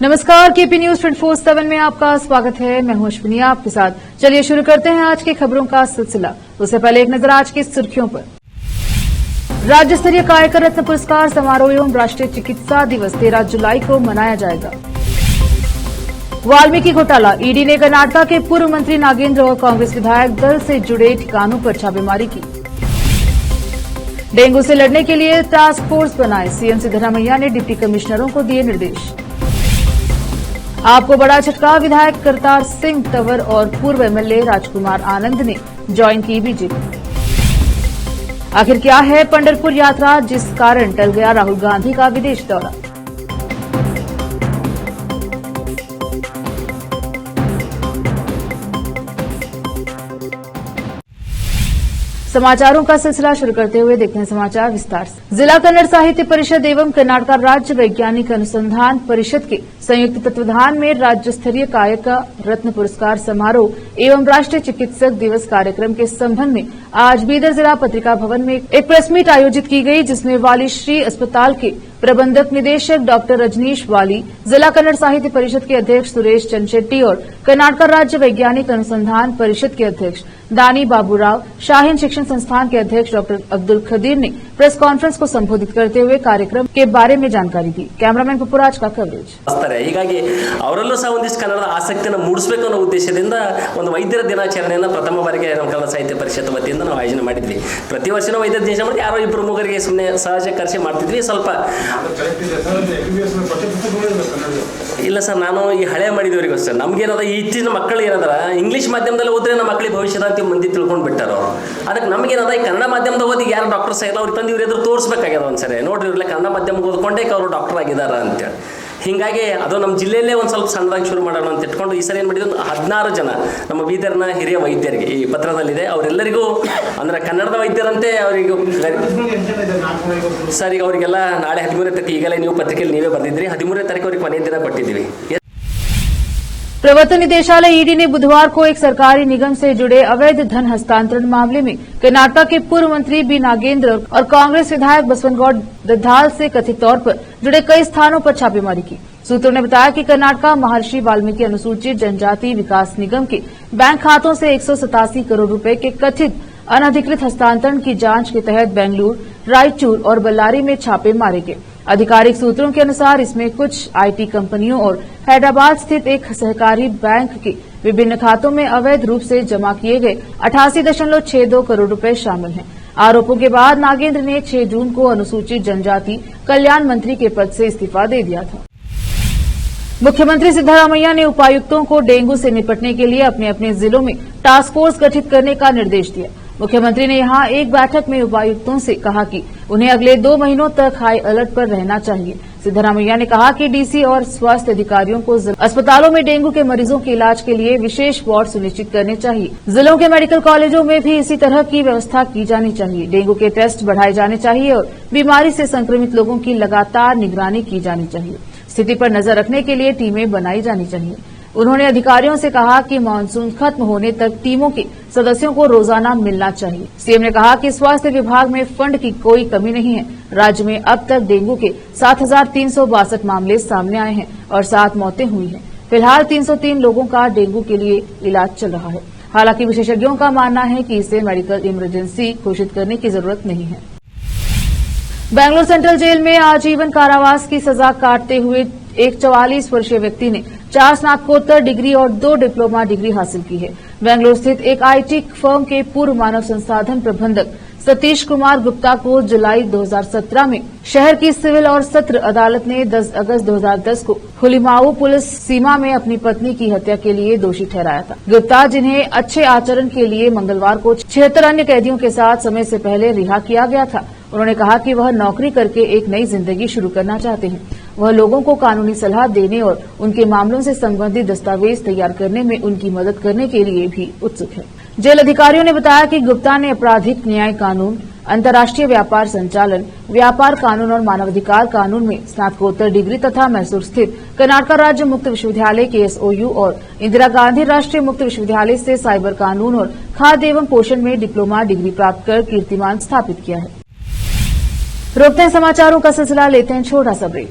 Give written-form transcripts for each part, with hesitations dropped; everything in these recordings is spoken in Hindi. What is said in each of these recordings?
नमस्कार, केपी न्यूज 24/7 में आपका स्वागत है। मैं हूं अश्विनी आपके साथ। चलिए शुरू करते हैं आज की खबरों का सिलसिला। उससे पहले एक नजर आज की सुर्खियों पर। राज्य स्तरीय कायकर रत्न पुरस्कार समारोह एवं राष्ट्रीय चिकित्सा दिवस 13 जुलाई को मनाया जाएगा। वाल्मीकि घोटाला, ईडी ने कर्नाटक के पूर्व मंत्री नागेंद्र और कांग्रेस विधायक दल से जुड़े ठिकानों पर छापेमारी की। डेंगू से लड़ने के लिए टास्क फोर्स बनाए, सीएम सिद्धरामैया ने डिप्टी कमिश्नरों को दिए निर्देश। आपको बड़ा झटका, विधायक करतार सिंह तंवर और पूर्व एमएलए राजकुमार आनंद ने ज्वाइन की बीजेपी। आखिर क्या है पंढरपुर यात्रा, जिस कारण टल गया राहुल गांधी का विदेश दौरा। समाचारों का सिलसिला शुरू करते हुए देखते हैं समाचार विस्तार से। जिला कन्नड़ साहित्य परिषद एवं कर्नाटक राज्य वैज्ञानिक अनुसंधान परिषद के संयुक्त तत्वावधान में राज्य स्तरीय कायक रत्न पुरस्कार समारोह एवं राष्ट्रीय चिकित्सक दिवस कार्यक्रम के संबंध में आज बीदर जिला पत्रिका भवन में एक प्रेस मीट आयोजित की गई, जिसमें वाली श्री अस्पताल के प्रबंधक निदेशक डॉक्टर रजनीश वाली, जिला कन्नड़ साहित्य परिषद के अध्यक्ष सुरेश चंद शेट्टी और कर्नाटक राज्य वैज्ञानिक अनुसंधान परिषद के अध्यक्ष दानी बाबूराव, शाहीन शिक्षण संस्थान के अध्यक्ष डॉक्टर अब्दुल खदीर ने प्रेस कॉन्फ्रेंस को संबोधित करते हुए कार्यक्रम के बारे में जानकारी दी। कैमरामैन पपुराज का कवरेज। ಹೀಗಾಗಿ ಅವರಲ್ಲೂ ಸಹ ಒಂದಿಷ್ಟು ಕನ್ನಡದ ಆಸಕ್ತಿಯನ್ನು ಮೂಡಿಸಬೇಕು ಅನ್ನೋ ಉದ್ದೇಶದಿಂದ ಒಂದು ವೈದ್ಯರ ದಿನಾಚರಣೆಯನ್ನು ಪ್ರಥಮ ಬಾರಿಗೆ ನಮ್ಮ ಕನ್ನಡ ಸಾಹಿತ್ಯ ಪರಿಷತ್ ವತಿಯಿಂದ ನಾವು ಆಯೋಜನೆ ಮಾಡಿದ್ವಿ. ಪ್ರತಿ ವರ್ಷನೂ ವೈದ್ಯರ ದಿನಾಚರಣೆ ಮಾಡಿ ಯಾರೋ ಇಬ್ಬರು ಮೂಗರಿಗೆ ಸುಮ್ಮನೆ ಸಹಜ ಕರೆಸಿ ಮಾಡ್ತಿದ್ವಿ. ಸ್ವಲ್ಪ ಇಲ್ಲ ಸರ್, ನಾನು ಈ ಹಳೆ ಮಾಡಿದವರಿಗೂ ಸರ್ ನಮ್ಗೇನದ ಇತ್ತೀಚಿನ ಮಕ್ಕಳು ಏನದ ಇಂಗ್ಲೀಷ್ ಮಾಧ್ಯಮದಲ್ಲಿ ಓದಿದ್ರೆ ನಮ್ಮ ಮಕ್ಕಳಿಗೆ ಭವಿಷ್ಯದ ಅಂತ ಮಂದಿ ತಿಳ್ಕೊಂಡು ಬಿಟ್ಟಾರ. ಅದಕ್ಕೆ ನಮಗೇನದ ಈ ಕನ್ನಡ ಮಾಧ್ಯಮದ ಓದಿ ಯಾರು ಡಾಕ್ಟರ್ಸ್ ಆಗಿಲ್ಲ ಅವ್ರಿಗೆ ತಂದು ಇವ್ರು ಎದುರು ತೋರಿಸ್ಬೇಕಾಗ್ಯದ ಒಂದ್ಸರಿ ನೋಡ್ರಿ ಇವ್ರಲ್ಲ ಕನ್ನಡ ಮಾಧ್ಯಮ ಓದ್ಕೊಂಡೇ ಅವರು ಡಾಕ್ಟರ್ ಆಗಿದ್ದಾರೆ ಅಂತೇಳಿ. ಹೀಗಾಗಿ ಅದು ನಮ್ಮ ಜಿಲ್ಲೆಯಲ್ಲೇ ಒಂದು ಸ್ವಲ್ಪ ಸಣ್ಣದಾಗಿ ಶುರು ಮಾಡೋಣ ಅಂತ ಇಟ್ಕೊಂಡು ಈ ಸರಿ ಏನು ಮಾಡಿದ್ವಿ, 16 ಜನ ನಮ್ಮ ಬೀದರ್ನ ಹಿರಿಯ ವೈದ್ಯರಿಗೆ ಈ ಪತ್ರದಲ್ಲಿದೆ, ಅವರೆಲ್ಲರಿಗೂ ಅಂದರೆ ಕನ್ನಡದ ವೈದ್ಯರಂತೆ ಅವರಿಗೂ ಸರ್ ಈಗ ಅವರಿಗೆಲ್ಲ ನಾಳೆ 13ನೇ ತಾರೀಕು, ಈಗಲೇ ನೀವು ಪತ್ರಿಕೆಯಲ್ಲಿ ನೀವೇ ಬರೆದಿದ್ರಿ, 13ನೇ ತಾರೀಕು ಅವ್ರಿಗೆ ಕೊನೆಯ ದಿನ ಕೊಟ್ಟಿದ್ದೀವಿ. प्रवर्तन निदेशालय ईडी ने बुधवार को एक सरकारी निगम से जुड़े अवैध धन हस्तांतरण मामले में कर्नाटक के पूर्व मंत्री बी नागेंद्र और कांग्रेस विधायक बसवनगौड़ दद्दाल से कथित तौर पर जुड़े कई स्थानों पर छापेमारी की। सूत्रों ने बताया कि कर्नाटक महर्षि वाल्मीकि अनुसूचित जनजाति विकास निगम के बैंक खातों से 187 करोड़ रुपए के कथित अनधिकृत हस्तांतरण की जांच के तहत बेंगलुरु, रायचूर और बल्लारी में छापे मारे गए। आधिकारिक सूत्रों के अनुसार इसमें कुछ आईटी कंपनियों और हैदराबाद स्थित एक सहकारी बैंक के विभिन्न खातों में अवैध रूप से जमा किए गए 88.62 करोड़ रुपए शामिल हैं। आरोपों के बाद नागेंद्र ने 6 जून को अनुसूचित जनजाति कल्याण मंत्री के पद से इस्तीफा दे दिया था। मुख्यमंत्री सिद्धरामैया ने उपायुक्तों को डेंगू से निपटने के लिए अपने अपने जिलों में टास्क फोर्स गठित करने का निर्देश दिया। मुख्यमंत्री ने यहां एक बैठक में उपायुक्तों से कहा कि उन्हें अगले 2 महीनों तक हाई अलर्ट पर रहना चाहिए। सिद्धरामैया ने कहा कि डीसी और स्वास्थ्य अधिकारियों को अस्पतालों में डेंगू के मरीजों के इलाज के लिए विशेष वार्ड सुनिश्चित करने चाहिए। जिलों के मेडिकल कॉलेजों में भी इसी तरह की व्यवस्था की जानी चाहिए। डेंगू के टेस्ट बढ़ाए जाने चाहिए और बीमारी से संक्रमित लोगों की लगातार निगरानी की जानी चाहिए। स्थिति पर नजर रखने के लिए टीमें बनाई जानी चाहिए। उन्होंने अधिकारियों से कहा कि मानसून खत्म होने तक टीमों के सदस्यों को रोजाना मिलना चाहिए। सीएम ने कहा कि स्वास्थ्य विभाग में फंड की कोई कमी नहीं है। राज्य में अब तक डेंगू के 7,362 मामले सामने आए हैं और 7 मौतें हुई हैं। फिलहाल 303 लोगों का डेंगू के लिए इलाज चल रहा है। हालांकि विशेषज्ञों का मानना है कि इसे मेडिकल इमरजेंसी घोषित करने की जरूरत नहीं है। बेंगलुरु सेंट्रल जेल में आजीवन कारावास की सजा काटते हुए एक 44 वर्षीय व्यक्ति ने 4 स्नातकोत्तर डिग्री और 2 डिप्लोमा डिग्री हासिल की है। बेंगलुरु स्थित एक आईटी फर्म के पूर्व मानव संसाधन प्रबंधक सतीश कुमार गुप्ता को जुलाई 2017 में शहर की सिविल और सत्र अदालत ने 10 अगस्त 2010 को हुलिमाऊ पुलिस सीमा में अपनी पत्नी की हत्या के लिए दोषी ठहराया था। गुप्ता, जिन्हें अच्छे आचरण के लिए मंगलवार को 76 अन्य कैदियों के साथ समय से पहले रिहा किया गया था, उन्होंने कहा कि वह नौकरी करके एक नई जिंदगी शुरू करना चाहते हैं। वह लोगों को कानूनी सलाह देने और उनके मामलों से संबंधित दस्तावेज तैयार करने में उनकी मदद करने के लिए भी उत्सुक है। जेल अधिकारियों ने बताया कि गुप्ता ने आपराधिक न्याय कानून, अंतर्राष्ट्रीय व्यापार संचालन, व्यापार कानून और मानवाधिकार कानून में स्नातकोत्तर डिग्री तथा मैसूर स्थित कर्नाटक राज्य मुक्त विश्वविद्यालय KSOU और इंदिरा गांधी राष्ट्रीय मुक्त विश्वविद्यालय से साइबर कानून और खाद्य एवं पोषण में डिप्लोमा डिग्री प्राप्त कर कीर्तिमान स्थापित किया है। रोकते हैं समाचारों का सिलसिला, लेते हैं छोटा सा ब्रेक।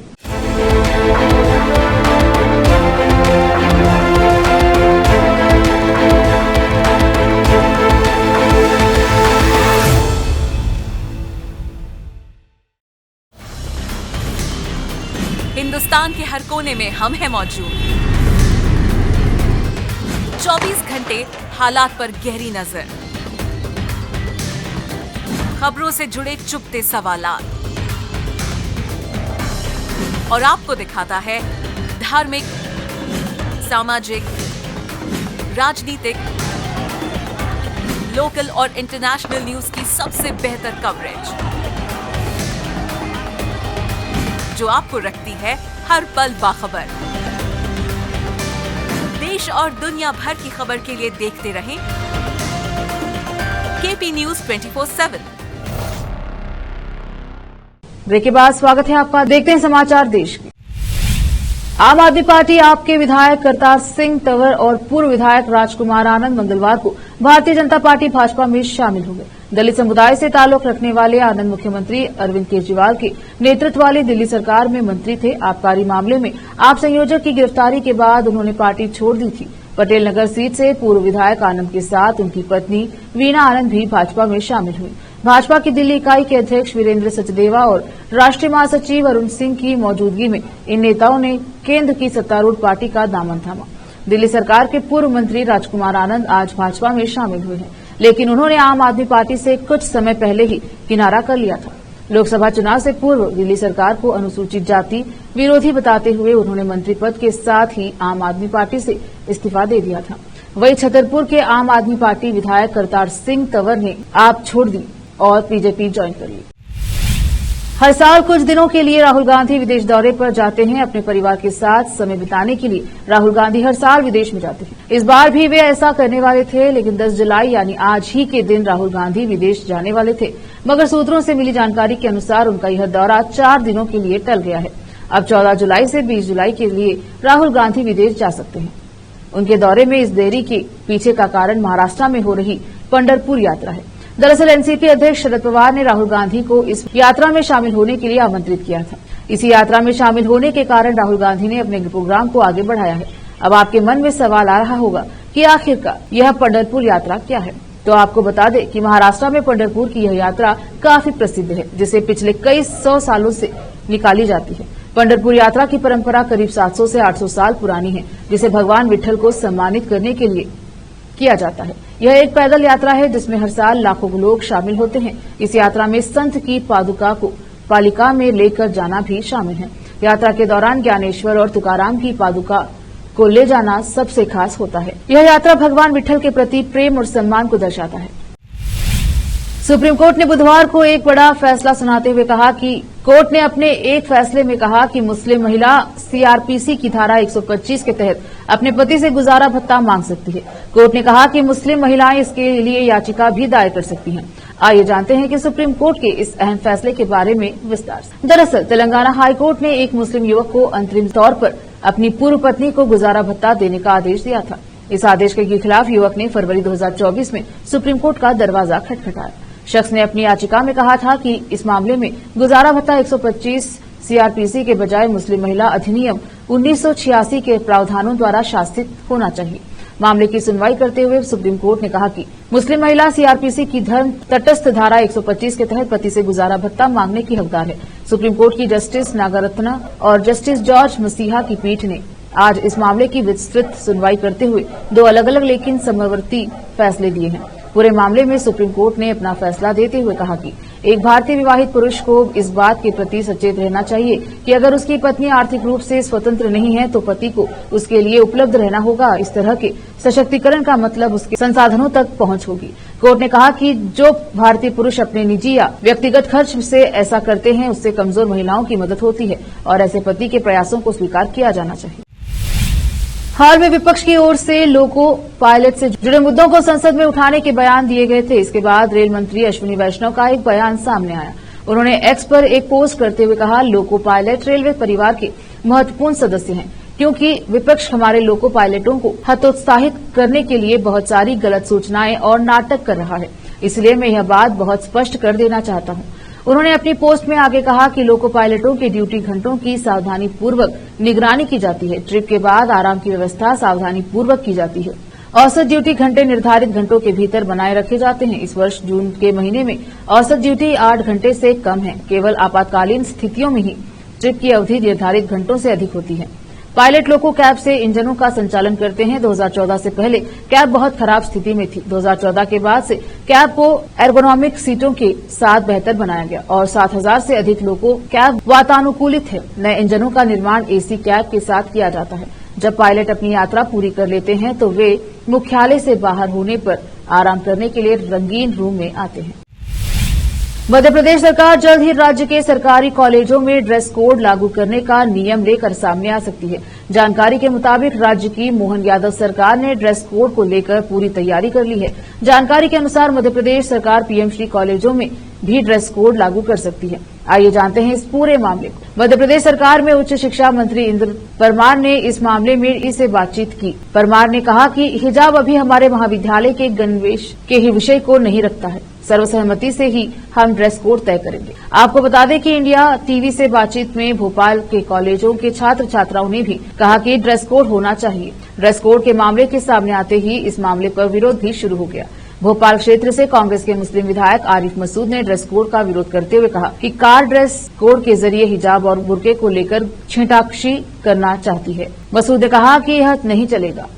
हिंदुस्तान के हर कोने में हम हैं मौजूद। 24 घंटे हालात पर गहरी नजर, खबरों से जुड़े चुपते सवालात, और आपको दिखाता है धार्मिक, सामाजिक, राजनीतिक, लोकल और इंटरनेशनल न्यूज की सबसे बेहतर कवरेज, जो आपको रखती है हर पल बाखबर। देश और दुनिया भर की खबर के लिए देखते रहें केपी न्यूज 24/7। ब्रेक के बाद स्वागत है आपका। देखते हैं समाचार देश के। आम आदमी पार्टी आपके विधायक करतार सिंह तंवर और पूर्व विधायक राजकुमार आनंद मंगलवार को भारतीय जनता पार्टी भाजपा में शामिल हो गए। दलित समुदाय से ताल्लुक रखने वाले आनंद मुख्यमंत्री अरविंद केजरीवाल के नेतृत्व वाली दिल्ली सरकार में मंत्री थे। आबकारी मामले में आप संयोजक की गिरफ्तारी के बाद उन्होंने पार्टी छोड़ दी थी। पटेल नगर सीट से पूर्व विधायक आनंद के साथ उनकी पत्नी वीणा आनंद भी भाजपा में शामिल हुई। भाजपा की दिल्ली इकाई के अध्यक्ष वीरेंद्र सचदेवा और राष्ट्रीय महासचिव अरुण सिंह की मौजूदगी में इन नेताओं ने केंद्र की सत्तारूढ़ पार्टी का दामन थामा। दिल्ली सरकार के पूर्व मंत्री राजकुमार आनंद आज भाजपा में शामिल हुए हैं, लेकिन उन्होंने आम आदमी पार्टी से कुछ समय पहले ही किनारा कर लिया था। लोकसभा चुनाव से पूर्व दिल्ली सरकार को अनुसूचित जाति विरोधी बताते हुए उन्होंने मंत्री पद के साथ ही आम आदमी पार्टी से इस्तीफा दे दिया था। वहीं छतरपुर के आम आदमी पार्टी विधायक करतार सिंह तंवर ने आप छोड़ दी और बीजेपी ज्वाइन कर ली। हर साल कुछ दिनों के लिए राहुल गांधी विदेश दौरे पर जाते हैं। अपने परिवार के साथ समय बिताने के लिए राहुल गांधी हर साल विदेश में जाते हैं। इस बार भी वे ऐसा करने वाले थे, लेकिन 10 जुलाई यानी आज ही के दिन राहुल गांधी विदेश जाने वाले थे, मगर सूत्रों से मिली जानकारी के अनुसार उनका यह दौरा 4 दिनों के लिए टल गया है। अब 14 जुलाई से 20 जुलाई के लिए राहुल गांधी विदेश जा सकते हैं। उनके दौरे में इस देरी के पीछे का कारण महाराष्ट्र में हो रही पंढरपुर यात्रा है। दरअसल एनसीपी अध्यक्ष शरद पवार ने राहुल गांधी को इस यात्रा में शामिल होने के लिए आमंत्रित किया था। इसी यात्रा में शामिल होने के कारण राहुल गांधी ने अपने प्रोग्राम को आगे बढ़ाया है। अब आपके मन में सवाल आ रहा होगा कि आखिरकार यह पंढरपुर यात्रा क्या है। तो आपको बता दें कि महाराष्ट्र में पंढरपुर की यह यात्रा काफी प्रसिद्ध है, जिसे पिछले कई 100 सालों से निकाली जाती है। पंढरपुर यात्रा की परंपरा करीब 700 से 800 साल पुरानी है, जिसे भगवान विठल को सम्मानित करने के लिए किया जाता है। यह एक पैदल यात्रा है जिसमें हर साल लाखों लोग शामिल होते हैं। इस यात्रा में संत की पादुका को पालिका में लेकर जाना भी शामिल है। यात्रा के दौरान ज्ञानेश्वर और तुकाराम की पादुका को ले जाना सबसे खास होता है। यह यात्रा भगवान विठल के प्रति प्रेम और सम्मान को दर्शाता है। सुप्रीम कोर्ट ने बुधवार को एक बड़ा फैसला सुनाते हुए कहा कि कोर्ट ने अपने एक फैसले में कहा कि मुस्लिम महिला सीआरपीसी की धारा 125 के तहत अपने पति से गुजारा भत्ता मांग सकती है। कोर्ट ने कहा कि मुस्लिम महिलाएं इसके लिए याचिका भी दायर कर सकती हैं। आइए जानते हैं कि सुप्रीम कोर्ट के इस अहम फैसले के बारे में विस्तार से। दरअसल तेलंगाना हाईकोर्ट ने एक मुस्लिम युवक को अंतरिम तौर पर अपनी पूर्व पत्नी को गुजारा भत्ता देने का आदेश दिया था। इस आदेश के खिलाफ युवक ने फरवरी 2024 में सुप्रीम कोर्ट का दरवाजा खटखटाया। शख्स ने अपनी याचिका में कहा था कि इस मामले में गुजारा भत्ता 125 सीआरपीसी के बजाय मुस्लिम महिला अधिनियम 1986 के प्रावधानों द्वारा शासित होना चाहिए। मामले की सुनवाई करते हुए सुप्रीम कोर्ट ने कहा कि मुस्लिम महिला सीआरपीसी की धर्म तटस्थ धारा 125 के तहत पति से गुजारा भत्ता मांगने की हकदार है। सुप्रीम कोर्ट की जस्टिस नागरत्ना और जस्टिस जॉर्ज मसीहा की पीठ ने आज इस मामले की विस्तृत सुनवाई करते हुए 2 अलग अलग लेकिन समवर्ती फैसले दिए हैं। पूरे मामले में सुप्रीम कोर्ट ने अपना फैसला देते हुए कहा कि एक भारतीय विवाहित पुरुष को इस बात के प्रति सचेत रहना चाहिए कि अगर उसकी पत्नी आर्थिक रूप से स्वतंत्र नहीं है तो पति को उसके लिए उपलब्ध रहना होगा। इस तरह के सशक्तिकरण का मतलब उसके संसाधनों तक पहुंच होगी। कोर्ट ने कहा कि जो भारतीय पुरुष अपने निजी या व्यक्तिगत खर्च से ऐसा करते हैं उससे कमजोर महिलाओं की मदद होती है और ऐसे पति के प्रयासों को स्वीकार किया जाना चाहिए। हाल में विपक्ष की ओर से लोको पायलट से जुड़े मुद्दों को संसद में उठाने के बयान दिए गए थे। इसके बाद रेल मंत्री अश्विनी वैष्णव का एक बयान सामने आया। उन्होंने एक्स पर एक पोस्ट करते हुए कहा, लोको पायलट रेलवे परिवार के महत्वपूर्ण सदस्य हैं, क्योंकि विपक्ष हमारे लोको पायलटों को हतोत्साहित करने के लिए बहुत सारी गलत सूचनाएं और नाटक कर रहा है। इसलिए मैं यह बात बहुत स्पष्ट कर देना चाहता हूं। उन्होंने अपनी पोस्ट में आगे कहा कि लोको पायलटों के ड्यूटी घंटों की सावधानी पूर्वक निगरानी की जाती है। ट्रिप के बाद आराम की व्यवस्था सावधानी पूर्वक की जाती है। औसत ड्यूटी घंटे निर्धारित घंटों के भीतर बनाए रखे जाते हैं। इस वर्ष जून के महीने में औसत ड्यूटी 8 घंटे से कम है। केवल आपातकालीन स्थितियों में ही ट्रिप की अवधि निर्धारित घंटों से अधिक होती है। पायलट लोको कैब से इंजनों का संचालन करते हैं। 2014 से पहले कैब बहुत खराब स्थिति में थी। 2014 के बाद से कैब को एर्गोनॉमिक सीटों के साथ बेहतर बनाया गया और 7,000 से अधिक लोको कैब वातानुकूलित है। नए इंजनों का निर्माण एसी कैब के साथ किया जाता है। जब पायलट अपनी यात्रा पूरी कर लेते हैं तो वे मुख्यालय से बाहर होने पर आराम करने के लिए रंगीन रूम में आते हैं। मध्य प्रदेश सरकार जल्द ही राज्य के सरकारी कॉलेजों में ड्रेस कोड लागू करने का नियम लेकर सामने आ सकती है। जानकारी के मुताबिक राज्य की मोहन यादव सरकार ने ड्रेस कोड को लेकर पूरी तैयारी कर ली है। जानकारी के अनुसार मध्य प्रदेश सरकार पीएमश्री कॉलेजों में भी ड्रेस कोड लागू कर सकती है। आइए जानते हैं इस पूरे मामले को। मध्य प्रदेश सरकार में उच्च शिक्षा मंत्री इंद्र परमार ने इस मामले में इससे बातचीत की। परमार ने कहा कि हिजाब अभी हमारे महाविद्यालय के गणवेश के ही विषय को नहीं रखता है। सर्वसहमति से ही हम ड्रेस कोड तय करेंगे। आपको बता दें कि इंडिया टीवी से बातचीत में भोपाल के कॉलेजों के छात्र छात्राओं ने भी कहा कि ड्रेस कोड होना चाहिए। ड्रेस कोड के मामले के सामने आते ही इस मामले पर विरोध भी शुरू हो गया। भोपाल क्षेत्र से कांग्रेस के मुस्लिम विधायक आरिफ मसूद ने ड्रेस कोड का विरोध करते हुए कहा कि कार ड्रेस कोड के जरिए हिजाब और बुर्के को लेकर छींटाकशी करना चाहती है। मसूद ने कहा कि यह नहीं चलेगा।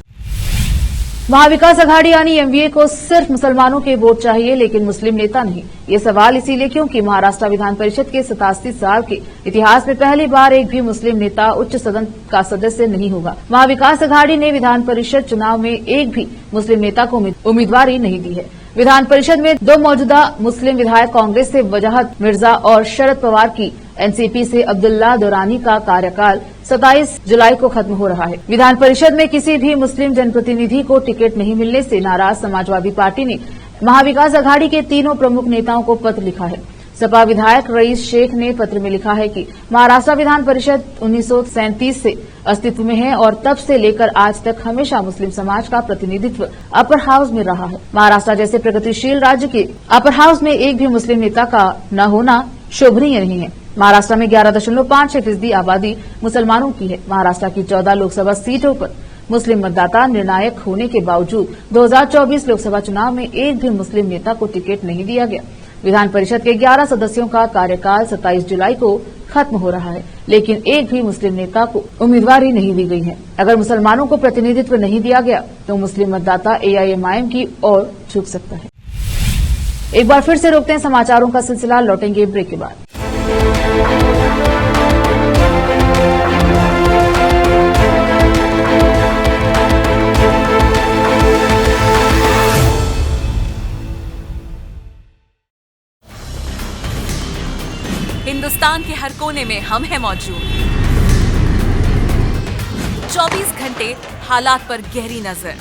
महाविकास अघाड़ी यानी एमवीए को सिर्फ मुसलमानों के वोट चाहिए लेकिन मुस्लिम नेता नहीं। ये सवाल इसीलिए क्योंकि महाराष्ट्र विधान परिषद के 87 साल के इतिहास में पहली बार एक भी मुस्लिम नेता उच्च सदन का सदस्य नहीं होगा। महाविकास अघाड़ी ने विधान परिषद चुनाव में एक भी मुस्लिम नेता को उम्मीदवारी नहीं दी है। विधान परिषद में 2 मौजूदा मुस्लिम विधायक कांग्रेस से वजाहत मिर्जा और शरद पवार की एनसीपी से अब्दुल्ला दुरानी का कार्यकाल 27 जुलाई को खत्म हो रहा है। विधान परिषद में किसी भी मुस्लिम जनप्रतिनिधि को टिकट नहीं मिलने से नाराज समाजवादी पार्टी ने महाविकास अघाड़ी के तीनों प्रमुख नेताओं को पत्र लिखा है। सपा विधायक रईस शेख ने पत्र में लिखा है कि महाराष्ट्र विधान परिषद 1937 से अस्तित्व में है और तब से लेकर आज तक हमेशा मुस्लिम समाज का प्रतिनिधित्व अपर हाउस में रहा है। महाराष्ट्र जैसे प्रगतिशील राज्य के अपर हाउस में एक भी मुस्लिम नेता का न होना शोभनीय नहीं है। महाराष्ट्र में 11.56% आबादी मुसलमानों की है। महाराष्ट्र की 14 लोकसभा सीटों पर मुस्लिम मतदाता निर्णायक होने के बावजूद 2024 लोकसभा चुनाव में एक भी मुस्लिम नेता को टिकट नहीं दिया गया। विधान परिषद के 11 सदस्यों का कार्यकाल 27 जुलाई को खत्म हो रहा है लेकिन एक भी मुस्लिम नेता को उम्मीदवारी नहीं दी गई है। अगर मुसलमानों को प्रतिनिधित्व नहीं दिया गया तो मुस्लिम मतदाता एआईएमआईएम की ओर झुक सकता है। एक बार फिर से रोकते हैं समाचारों का सिलसिला, लौटेंगे ब्रेक के बाद। हिंदुस्तान के हर कोने में हम हैं मौजूद। 24 घंटे हालात पर गहरी नजर,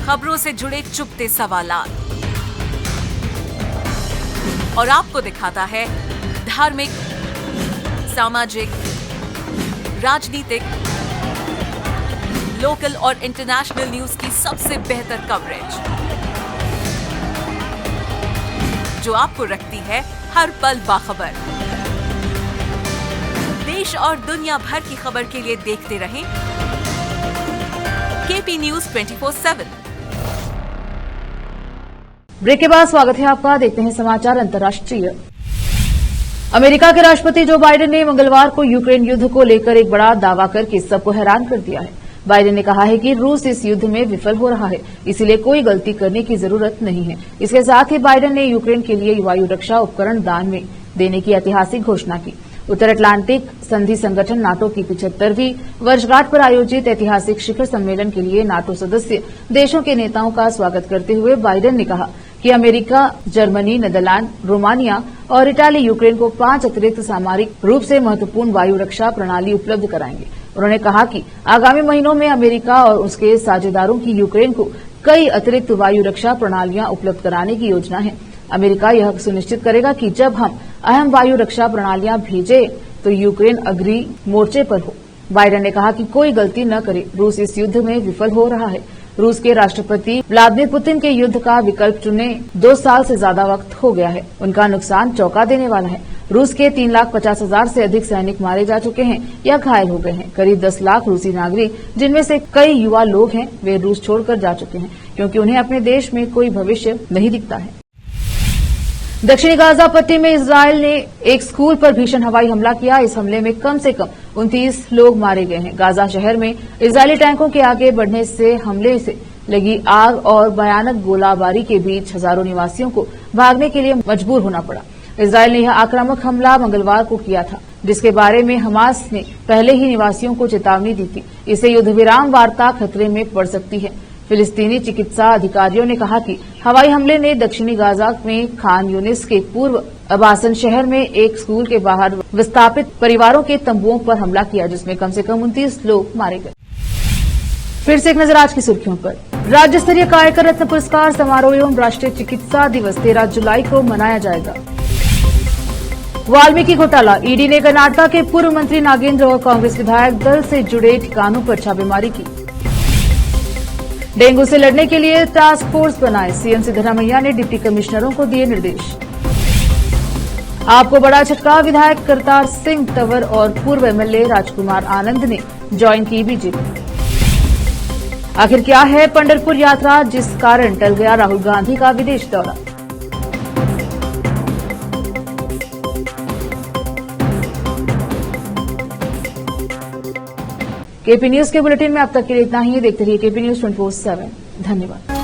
खबरों से जुड़े चुपते सवालात और आपको दिखाता है धार्मिक, सामाजिक, राजनीतिक, लोकल और इंटरनेशनल न्यूज की सबसे बेहतर कवरेज जो आपको रखती है हर पल बाखबर। देश और दुनिया भर की खबर के लिए देखते रहें केपी न्यूज 24/7। ब्रेक के बाद स्वागत है आपका। देखते हैं समाचार अंतर्राष्ट्रीय। अमेरिका के राष्ट्रपति जो बाइडेन ने मंगलवार को यूक्रेन युद्ध को लेकर एक बड़ा दावा करके सबको हैरान कर दिया है। बाइडेन ने कहा है कि रूस इस युद्ध में विफल हो रहा है, इसलिए कोई गलती करने की जरूरत नहीं है। इसके साथ ही बाइडेन ने यूक्रेन के लिए वायु रक्षा उपकरण दान में देने की ऐतिहासिक घोषणा की। उत्तर अटलांटिक संधि संगठन नाटो की 75वीं वर्षगांठ पर आयोजित ऐतिहासिक शिखर सम्मेलन के लिए नाटो सदस्य देशों के नेताओं का स्वागत करते हुए बाइडेन ने कहा कि अमेरिका, जर्मनी, नीदरलैंड, रोमानिया और इटाली यूक्रेन को 5 अतिरिक्त सामरिक रूप से महत्वपूर्ण वायु रक्षा प्रणाली उपलब्ध कराएंगे। उन्होंने कहा कि आगामी महीनों में अमेरिका और उसके साझेदारों की यूक्रेन को कई अतिरिक्त वायु रक्षा प्रणालियां उपलब्ध कराने की योजना है। अमेरिका यह सुनिश्चित करेगा कि जब हम अहम वायु रक्षा प्रणालियां भेजे तो यूक्रेन अग्रणी मोर्चे पर हो। बाइडेन ने कहा कि कोई गलती न करे, रूस इस युद्ध में विफल हो रहा है। रूस के राष्ट्रपति व्लादिमीर पुतिन के युद्ध का विकल्प चुने 2 साल से ज्यादा वक्त हो गया है। उनका नुकसान चौंका देने वाला है। रूस के 3,50,000 से अधिक सैनिक मारे जा चुके हैं या घायल हो गए हैं। करीब 10 लाख रूसी नागरिक, जिनमें से कई युवा लोग हैं, वे रूस छोड़कर जा चुके हैं क्योंकि उन्हें अपने देश में कोई भविष्य नहीं दिखता है। दक्षिणी गाजा पट्टी में इजरायल ने एक स्कूल पर भीषण हवाई हमला किया। इस हमले में कम से कम 29 लोग मारे गए हैं। गाजा शहर में इजरायली टैंकों के आगे बढ़ने से हमले से लगी आग और भयानक गोलाबारी के बीच हजारों निवासियों को भागने के लिए मजबूर होना पड़ा। इजरायल ने यह आक्रामक हमला मंगलवार को किया था, जिसके बारे में हमास ने पहले ही निवासियों को चेतावनी दी थी। इससे युद्धविराम वार्ता खतरे में पड़ सकती है। फिलिस्तीनी चिकित्सा अधिकारियों ने कहा कि हवाई हमले ने दक्षिणी गाजा में खान यूनिस के पूर्व आबासन शहर में एक स्कूल के बाहर विस्थापित परिवारों के तंबुओं पर हमला किया, जिसमें कम से कम 29 लोग मारे गए। फिर से एक नजर आज की सुर्खियों पर। राज्य स्तरीय कायकर रत्न पुरस्कार समारोह एवं राष्ट्रीय चिकित्सा दिवस 13 जुलाई को मनाया जाएगा। वाल्मीकि घोटाला, ईडी ने कर्नाटक के पूर्व मंत्री नागेंद्र और कांग्रेस विधायक दल से जुड़े ठिकानों पर छापेमारी की। डेंगू से लड़ने के लिए टास्क फोर्स बनाए, सीएम सिद्धरामैया ने डिप्टी कमिश्नरों को दिए निर्देश। आपको बड़ा झटका, विधायक करतार सिंह तंवर और पूर्व एमएलए राजकुमार आनंद ने ज्वाइन की बीजेपी। आखिर क्या है पंढरपुर यात्रा, जिस कारण टल गया राहुल गांधी का विदेश दौरा। केपी न्यूज के बुलेटिन में अब तक के लिए इतना ही। देखते रहिए केपी न्यूज 24/7। धन्यवाद।